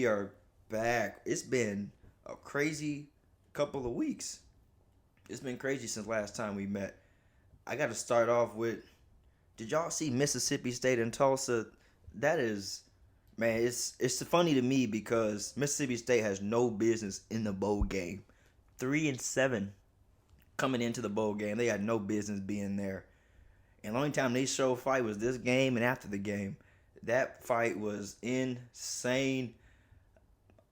we are back. It's been a crazy couple of weeks. It's been crazy since last time we met. I got to start off with, did y'all see Mississippi State and Tulsa? That is, man, it's funny to me because Mississippi State has no business in the bowl game. 3-7 coming into the bowl game. They had no business being there. And the only time they showed fight was this game and after the game. That fight was insane.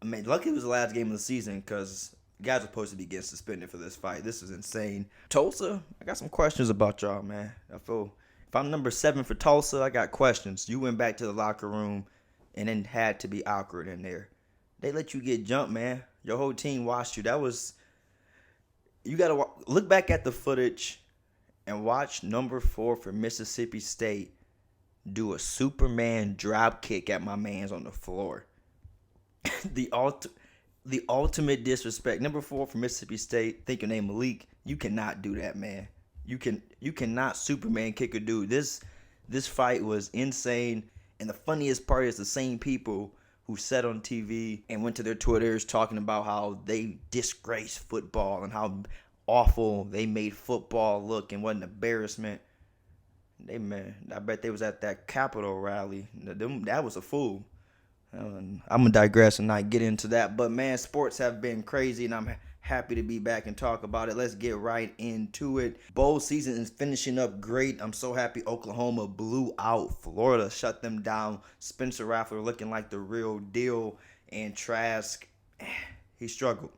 I mean, lucky it was the last game of the season because guys are supposed to be getting suspended for this fight. This is insane. Tulsa, I got some questions about y'all, man. I feel if I'm number 7 for Tulsa, I got questions. You went back to the locker room and then had to be awkward in there. They let you get jumped, man. Your whole team watched you. You got to look back at the footage and watch number 4 for Mississippi State do a Superman drop kick at my man's on the floor. the ultimate disrespect. Number 4 for Mississippi State, think your name Malik. You cannot do that, man. You cannot Superman kick a dude. This fight was insane. And the funniest part is the same people who sat on TV and went to their Twitters talking about how they disgraced football and how awful they made football look and what an embarrassment. I bet they was at that Capitol rally. That was a fool. I'm going to digress and not get into that. But, man, sports have been crazy, and I'm happy to be back and talk about it. Let's get right into it. Bowl season is finishing up great. I'm so happy Oklahoma blew out Florida, shut them down. Spencer Rattler looking like the real deal. And Trask, he struggled.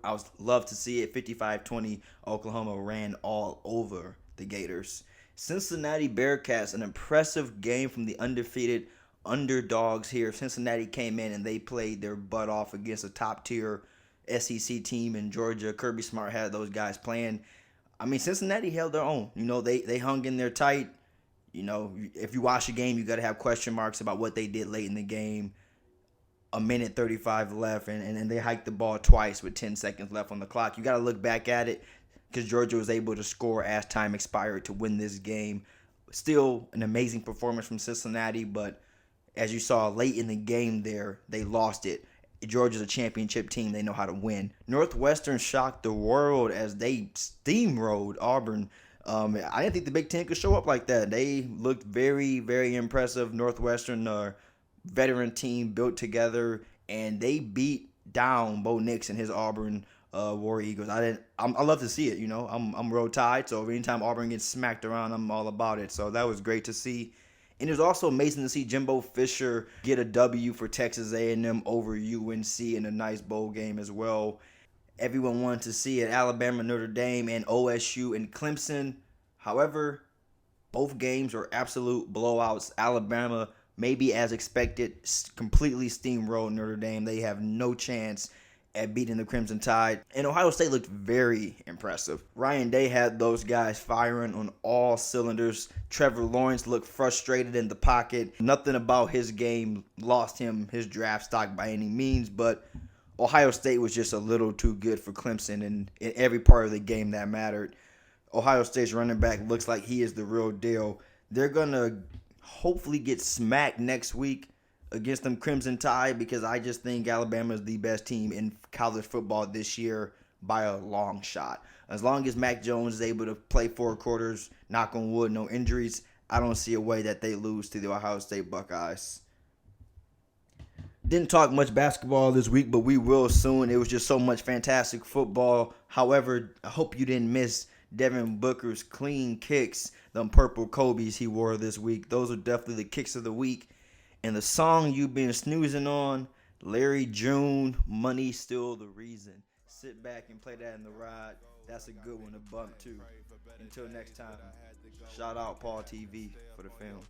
I love to see it. 55-20, Oklahoma ran all over the Gators. Cincinnati Bearcats, an impressive game from the undefeated underdogs here. Cincinnati came in and they played their butt off against a top-tier SEC team in Georgia. Kirby Smart had those guys playing. I mean, Cincinnati held their own. They hung in there tight. If you watch the game, you got to have question marks about what they did late in the game. A minute 35 left, and they hiked the ball twice with 10 seconds left on the clock. You got to look back at it because Georgia was able to score as time expired to win this game. Still an amazing performance from Cincinnati, but as you saw late in the game there, they lost it. Georgia's a championship team. They know how to win. Northwestern shocked the world as they steamrolled Auburn. I didn't think the Big Ten could show up like that. They looked very, very impressive. Northwestern, veteran team built together, and they beat down Bo Nix and his Auburn War Eagles. I love to see it. I'm Roll Tide, so anytime Auburn gets smacked around, I'm all about it. So that was great to see. And it was also amazing to see Jimbo Fisher get a W for Texas A&M over UNC in a nice bowl game as well. Everyone wanted to see it. Alabama, Notre Dame, and OSU and Clemson. However, both games were absolute blowouts. Alabama, maybe as expected, completely steamrolled Notre Dame. They have no chance at beating the Crimson Tide. And Ohio State looked very impressive. Ryan Day had those guys firing on all cylinders. Trevor Lawrence looked frustrated in the pocket. Nothing about his game lost him his draft stock by any means, but Ohio State was just a little too good for Clemson in every part of the game that mattered. Ohio State's running back looks like he is the real deal. They're going to hopefully get smacked next week against them Crimson Tide because I just think Alabama is the best team in college football this year by a long shot. As long as Mac Jones is able to play 4 quarters, knock on wood, no injuries, I don't see a way that they lose to the Ohio State Buckeyes. Didn't talk much basketball this week, but we will soon. It was just so much fantastic football. However, I hope you didn't miss Devin Booker's clean kicks, them purple Kobe's he wore this week. Those are definitely the kicks of the week. And the song you've been snoozing on, Larry June, Money Still the Reason. Sit back and play that in the ride. That's a good one to bump too. Until next time, shout out Paul TV for the film.